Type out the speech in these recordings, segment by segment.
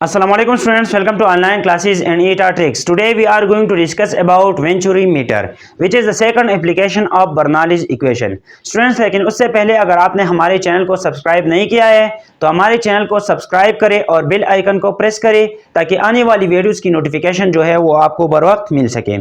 Assalamualaikum students, welcome to online classes and ETA tricks. Today we are going to discuss about Venturi meter, which is the second application of Bernoulli's equation. Students, लेकिन उससे पहले अगर आपने हमारे channel को subscribe नहीं किया है तो हमारे चैनल को सब्सक्राइब करें और बेल आइकन को प्रेस करें ताकि आने वाली वीडियोस की नोटिफिकेशन जो है वो आपको बर वक्त मिल सके।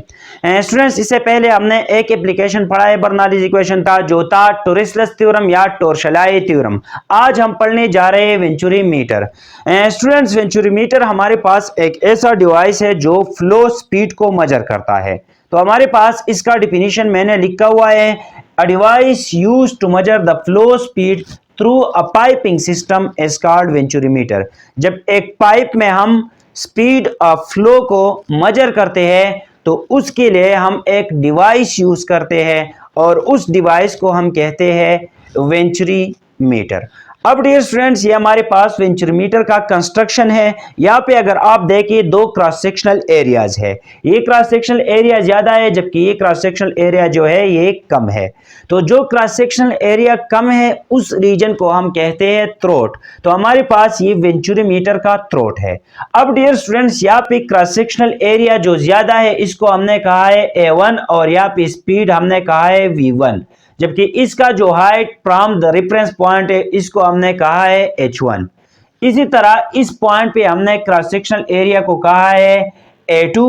स्टूडेंट्स, इससे पहले हमने एक एप्लीकेशन पढ़ा है, बर्नौलीज इक्वेशन था जो था टोरिस्लस थ्योरम या टोरशलाई थ्योरम। आज हम पढ़ने जा रहे हैं venturi meter. Students, venturi meter हमारे पास एक ऐसा डिवाइस है जो फ्लो स्पीड को मेजर करता है। तो हमारे पास इसका डिफिनीशन मैंने लिखा हुआ है, a device used to measure the flow speed through a piping system is called venturi meter. जब एक पाइप में हम स्पीड ऑफ फ्लो को मेजर करते हैं तो उसके लिए हम एक डिवाइस यूज करते हैं और उस डिवाइस को हम कहते हैं वेंचुरी मीटर। अब डियर स्टूडेंट्स, ये हमारे पास वेंचुरी मीटर का कंस्ट्रक्शन है। यहाँ पे अगर आप देखिए दो क्रॉस सेक्शनल एरियाज है, ये क्रॉस सेक्शनल एरिया ज्यादा है जबकि ये क्रॉस सेक्शनल एरिया जो है ये कम है। तो जो क्रॉस सेक्शनल एरिया कम है उस रीजन को हम कहते हैं थ्रोट। तो हमारे पास ये वेंचुरी मीटर का थ्रोट है। अब डियर स्टूडेंट्स, यहाँ पे क्रॉस सेक्शनल एरिया जो ज्यादा है इसको हमने कहा है A1 और यहाँ पे स्पीड हमने कहा है V1, जबकि इसका जो height from the reference point है इसको हमने कहा है H1। इसी तरह इस पॉइंट पे हमने क्रॉस सेक्शनल एरिया को कहा है A2,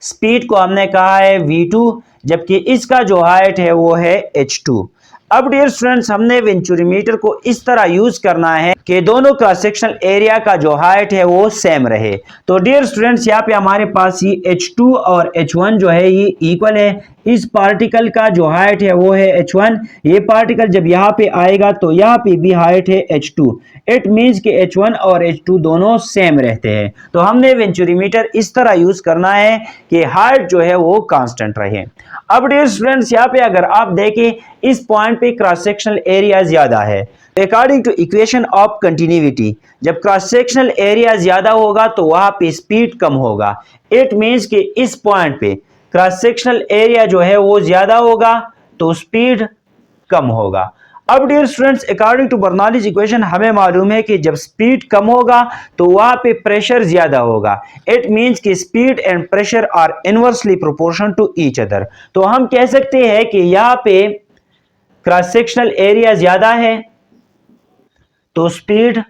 स्पीड को हमने कहा है V2, जबकि इसका जो हाइट है वो है H2। अब डियर स्टूडेंट्स, हमने वेंचुरी मीटर को इस तरह यूज करना है कि दोनों क्रॉस सेक्शनल एरिया का जो हाइट है वो सेम रहे। तो डियर स्टूडेंट्स, यहाँ पे हमारे पास ये H2 और H1 जो है ये इक्वल है। इस पार्टिकल का जो हाइट है वो है H1। ये पार्टिकल जब यहाँ पे आएगा तो यहाँ पे भी हाइट है H2। इट मीन्स कि H1 और H2 दोनों सेम रहते हैं। तो हमने वेंचुरी मीटर इस तरह यूज करना है कि हाइट जो है वो कांस्टेंट रहे। अब डियर स्टूडेंट्स, यहाँ पे अगर आप देखें इस पॉइंट पे क्रॉस सेक्शनल एरिया ज्यादा है। According to equation of continuity, जब क्रॉस सेक्शनल एरिया ज्यादा होगा तो वहां पे स्पीड कम होगा। इट मीन्स कि इस पॉइंट पे क्रॉस सेक्शनल एरिया जो है वो ज्यादा होगा तो स्पीड कम होगा। अब dear students, according to Bernoulli's equation हमें मालूम है कि जब स्पीड कम होगा तो वहां पे प्रेशर ज्यादा होगा। इट मींस कि speed and pressure are inversely proportional to each other. तो हम कह सकते हैं कि यहाँ पे क्रॉस सेक्शनल एरिया ज्यादा है तो स्पीड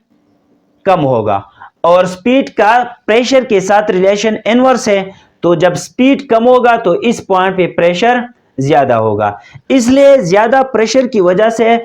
कम होगा और स्पीड का प्रेशर के साथ रिलेशन इनवर्स है। तो जब स्पीड कम होगा तो इस पॉइंट पे प्रेशर ज्यादा होगा। इसलिए ज्यादा प्रेशर की वजह से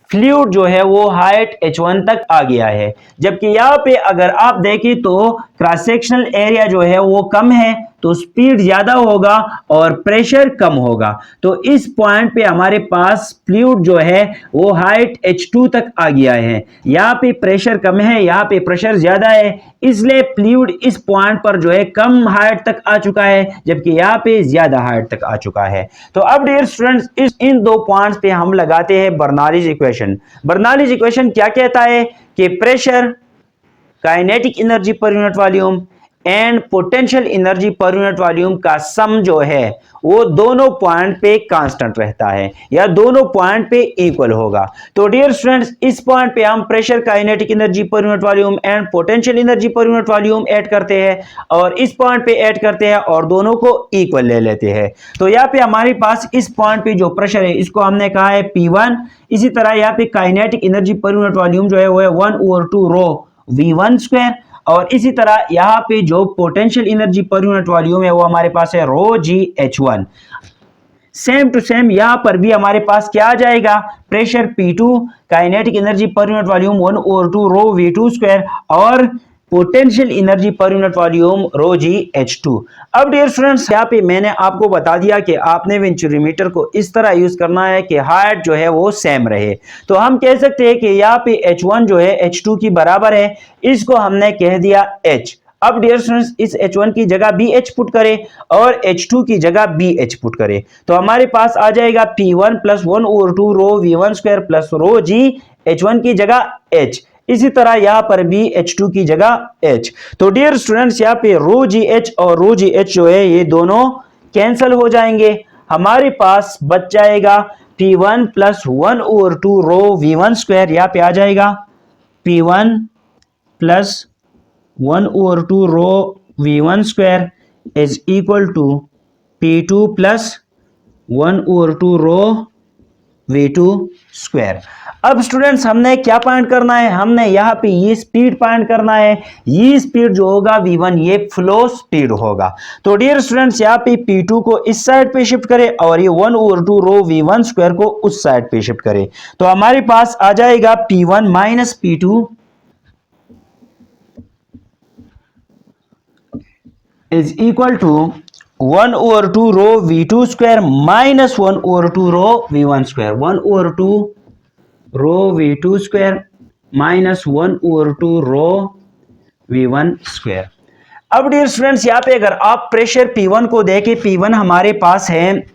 फ्लूइड जो है वो हाइट H1 तक आ गया है, जबकि यहाँ पे अगर आप देखें तो क्रॉस सेक्शनल एरिया जो है वो कम है तो स्पीड ज्यादा होगा और प्रेशर कम होगा। तो इस पॉइंट पे हमारे पास फ्लूइड जो है वो हाइट H2 तक आ गया है। यहाँ पे प्रेशर कम है, यहाँ पे प्रेशर ज्यादा है, इसलिए फ्लूइड इस पॉइंट पर जो है कम हाइट तक आ चुका है जबकि यहाँ पे ज्यादा हाइट तक आ चुका है। तो अब डियर स्टूडेंट्स, इन दो पॉइंट्स पे हम लगाते हैं बर्नौलीज इक्वेशन। बर्नौलीज इक्वेशन क्या कहता है कि pressure, kinetic energy per unit volume and potential energy per unit volume का सम जो है वो दोनों पॉइंट पे कांस्टेंट रहता है या दोनों पॉइंट पे इक्वल होगा। तो डियर स्टूडेंट्स, इस पॉइंट पे हम pressure, kinetic energy per unit volume and potential energy per unit volume add करते हैं और इस पॉइंट पे ऐड करते हैं और दोनों को इक्वल ले लेते हैं। तो यहाँ पे हमारे पास इस पॉइंट पे जो प्रेशर है इसको हमने कहा है P1। इसी तरह यहाँ पे kinetic energy per unit volume जो है वो है 1/2 रो V1 स्क्वायर और इसी तरह यहाँ पे जो potential energy per unit volume है वो हमारे पास है rho ji H1। Same to same यहाँ पर भी हमारे पास क्या आ जाएगा, pressure P2, kinetic energy per unit volume 1/2 rho V2 square और potential energy per unit volume rho जी H2। अब डियर स्टूडेंट्स, यहाँ पे मैंने आपको बता दिया कि आपने वेंचुरी मीटर को इस तरह यूज करना है कि हाइट जो है वो सेम रहे। तो हम कह सकते हैं कि यहाँ पे H1 जो है H2 की बराबर है, इसको हमने कह दिया H। अब डियर स्टूडेंट्स, इस H1 की जगह BH पुट करें और H2 की जगह BH पुट करें तो हमारे पास आ जाएगा P1 plus 1/2 rho V1 square plus रो जी H1 की जगह H। इसी तरह यहाँ पर भी H2 की जगह H। तो डियर स्टूडेंट्स, यहाँ पे रो जी H और रो जी H जो है ये दोनों कैंसिल हो जाएंगे। हमारे पास बच जाएगा P1 plus 1/2 rho V1 square, यहाँ पे आ जाएगा P1 plus 1/2 rho V1 square is equal to P2 plus 1/2 rho V2 square. अब स्टूडेंट्स हमने क्या फाइंड करना है, हमने यहाँ पे ये स्पीड फाइंड करना है। ये स्पीड जो होगा V1 ये फ्लो स्पीड होगा। तो डियर स्टूडेंट्स यहाँ पे P2 को इस साइड पे शिफ्ट करें और ये 1/2 रो V1 स्क्वायर को उस साइड पे शिफ्ट करें। तो हमारे पास आ जाएगा P1 minus P2 is equal to 1/2 rho V2 square minus 1/2 rho V1 square. 1/2 rho V2 square minus 1/2 rho V1 square. अब डियर स्टूडेंट्स यहाँ पे अगर आप प्रेशर P1 को देखें, P1 हमारे पास है,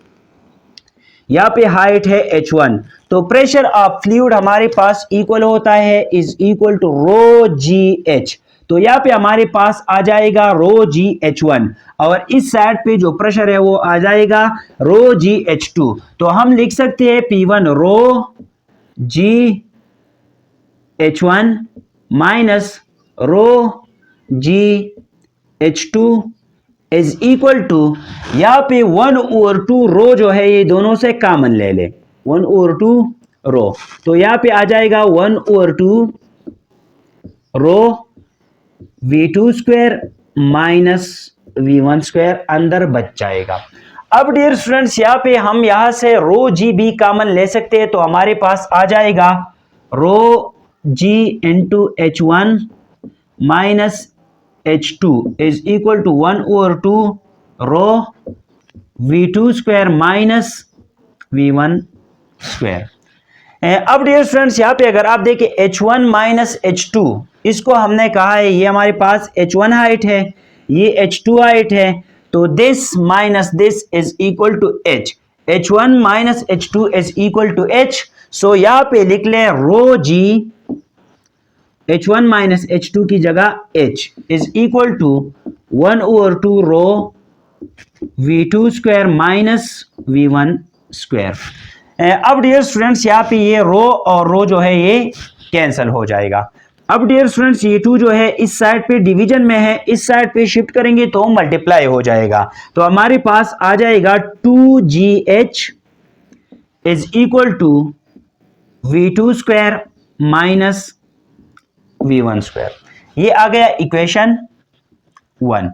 यहाँ पे हाइट है h1, तो प्रेशर ऑफ फ्लूइड हमारे पास इक्वल होता है is equal to rho G H. तो यहाँ पे हमारे पास आ जाएगा रो जी H1 और इस साइड पे जो प्रेशर है वो आ जाएगा रो जी H2। तो हम लिख सकते हैं P1 rho ji H1 minus rho ji H2 is equal to, यहाँ पे 1/2 रो जो है ये दोनों से कॉमन ले ले, 1/2 रो, तो यहाँ पे आ जाएगा 1/2 rho V2 square minus V1 square अंदर बच जाएगा। अब डियर स्टूडेंट्स यहाँ पे हम यहाँ से रो जी भी कॉमन ले सकते हैं, तो हमारे पास आ जाएगा rho g into H1 minus H2 is equal to 1/2 rho V2 square minus V1 square. अब डियर स्टूडेंट्स यहाँ पे अगर आप देखें H1 माइनस H2, इसको हमने कहा है ये हमारे पास H1 हाइट है, ये H2 हाइट है, तो this minus this is equal to H। H1 minus H2 is equal to H। So यहाँ पे लिख ले रो जी H1 माइनस H2 की जगह H is equal to 1/2 rho V2 square minus V1 square. अब डियर स्टूडेंट्स यहाँ पे ये रो और रो जो है ये कैंसिल हो जाएगा। अब डियर स्टूडेंट्स ये 2 जो है इस साइड पे डिवीजन में है, इस साइड पे शिफ्ट करेंगे तो मल्टीप्लाई हो जाएगा। तो हमारे पास आ जाएगा 2GH is equal to V2 square minus V1 square. ये आ गया इक्वेशन 1।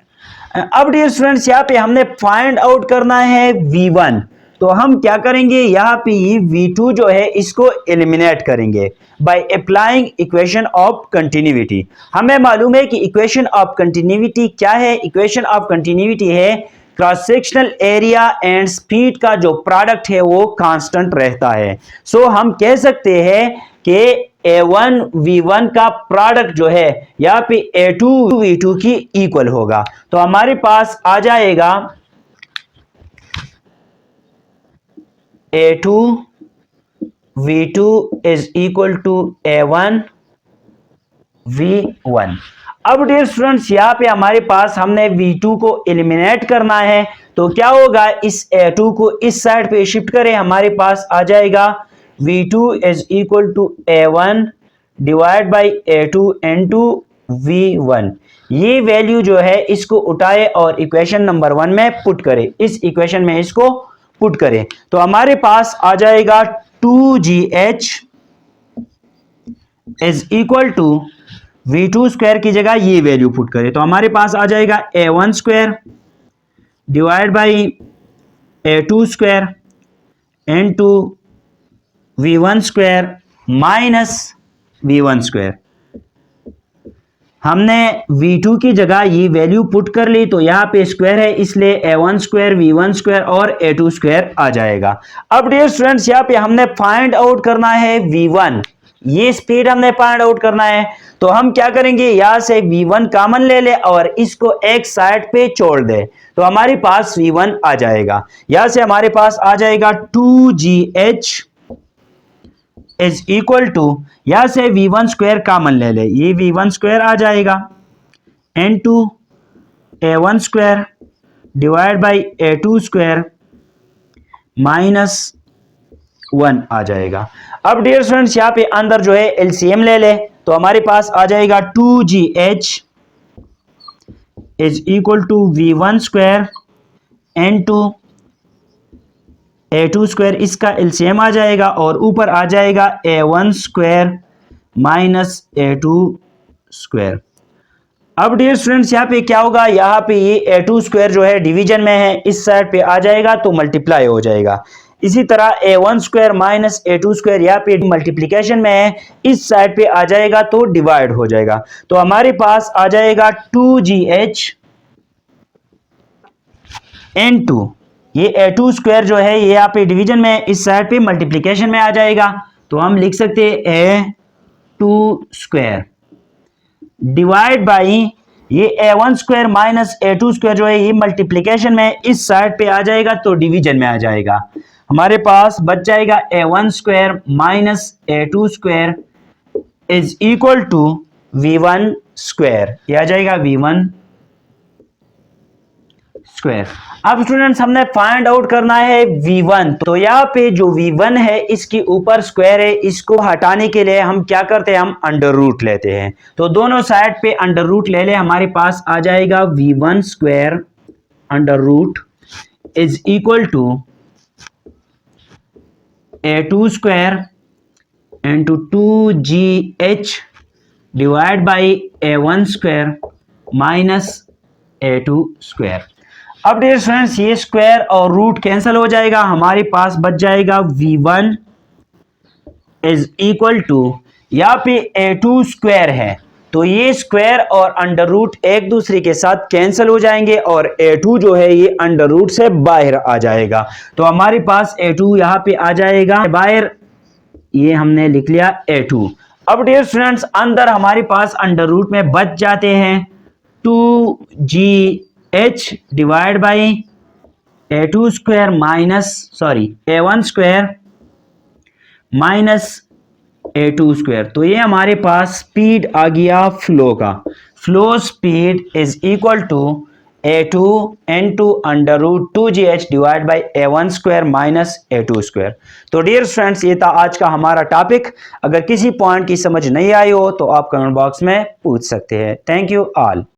अब डियर स्टूडेंट्स यहाँ पे हमने फाइंड आउट करना है V1, तो हम क्या करेंगे, यहाँ पे ये V2 जो है इसको एलिमिनेट करेंगे by applying equation of continuity. हमें मालूम है कि इक्वेशन ऑफ कंटिन्यूटी क्या है, इक्वेशन ऑफ कंटिन्यूटी है cross sectional area and speed का जो प्रोडक्ट है वो कांस्टेंट रहता है। सो हम कह सकते हैं कि A1 V1 का प्रोडक्ट जो है यहाँ पे A2 V2 की इक्वल होगा। तो हमारे पास आ जाएगा A2 V2 is equal to A1 V1। अब डियर स्टूडेंट्स यहाँ पे हमारे पास हमने V2 को एलिमिनेट करना है, तो क्या होगा, इस A2 को इस साइड पे शिफ्ट करें, हमारे पास आ जाएगा V2 is equal to A1 divide by A2 into V1। ये वैल्यू जो है इसको उठाए और इक्वेशन नंबर 1 में पुट करें, इस इक्वेशन में इसको पुट करें, तो हमारे पास आ जाएगा 2GH is equal to V2 square की जगह ये वैल्यू पुट करें, तो हमारे पास आ जाएगा A1 square divide by A2 square into V1 square minus V1 square. हमने V2 की जगह ये वैल्यू पुट कर ली, तो यहाँ पे स्क्वायर है इसलिए A1 स्क्वायर V1 स्क्वायर और A2 स्क्वायर आ जाएगा। अब डियर स्टूडेंट्स यहाँ पे हमने फाइंड आउट करना है V1, ये स्पीड हमने फाइंड आउट करना है, तो हम क्या करेंगे, यहाँ से V1 कॉमन ले ले और इसको एक साइड पे छोड़ दे, तो हमारे पास V1 आ जाएगा। यहाँ से हमारे पास आ जाएगा 2GH इज इक्वल टू, यहां से V1 स्क्वायर कॉमन ले ले, ये V1 स्क्वायर आ जाएगा into A1 square divide by A2 square minus 1 आ जाएगा। अब डियर स्टूडेंट्स यहाँ पे अंदर जो है एलसीएम ले ले, तो हमारे पास आ जाएगा 2GH is equal to V1 square into A2 square, इसका एलसीएम आ जाएगा और ऊपर आ जाएगा A1 square minus A2 square. अब डियर स्टूडेंट्स यहाँ पे क्या होगा, यहाँ पे ये A2 स्क्वायर जो है डिवीजन में है, इस साइड पे आ जाएगा तो मल्टीप्लाई हो जाएगा। इसी तरह A1 square minus A2 square यहाँ पे मल्टीप्लिकेशन में है, इस साइड पे आ जाएगा तो डिवाइड हो जाएगा। तो हमारे पास आ जाएगा 2GH N2, ये A2 स्क्वायर जो है ये यहाँ पे डिवीजन में है, इस साइड पे मल्टीप्लिकेशन में आ जाएगा। तो हम लिख सकते हैं A2 स्क्वायर डिवाइड बाई ये A1 square minus A2 square जो है ये मल्टीप्लिकेशन में इस साइड पे आ जाएगा तो डिवीजन में आ जाएगा। हमारे पास बच जाएगा A1 square minus A2 square is equal to V1 square, ये आ जाएगा V1 स्क्वायर। अब स्टूडेंट्स हमने फाइंड आउट करना है V1, तो यहाँ पे जो V1 है इसके ऊपर स्क्वायर है, इसको हटाने के लिए हम क्या करते हैं, हम अंडर रूट लेते हैं। तो दोनों साइड पे अंडर रूट ले ले, हमारे पास आ जाएगा V1 square under root is equal to A2 square into 2GH divide by A1 square minus A2 square. अब डियर स्टूडेंट्स ये स्क्वायर और रूट कैंसिल हो जाएगा, हमारे पास बच जाएगा V1 इज इक्वल टू, यहाँ पे A2 स्क्वायर है तो ये स्क्वायर और अंडर रूट एक दूसरे के साथ कैंसिल हो जाएंगे और A2 जो है ये अंडर रूट से बाहर आ जाएगा। तो हमारे पास A2 यहाँ पे आ जाएगा बाहर, ये हमने लिख लिया A2। अब डियर स्टूडेंट्स अंदर हमारे पास अंडर रूट में बच जाते हैं 2GH divide by A2 square A1 square minus A2 square. तो ये हमारे पास स्पीड आ गया फ्लो का, flow speed is equal to A2 into under root 2GH divide by A1 square minus A2 square. तो डियर फ्रेंड्स ये था आज का हमारा टॉपिक। अगर किसी पॉइंट की समझ नहीं आई हो तो आप कमेंट बॉक्स में पूछ सकते हैं। Thank you all.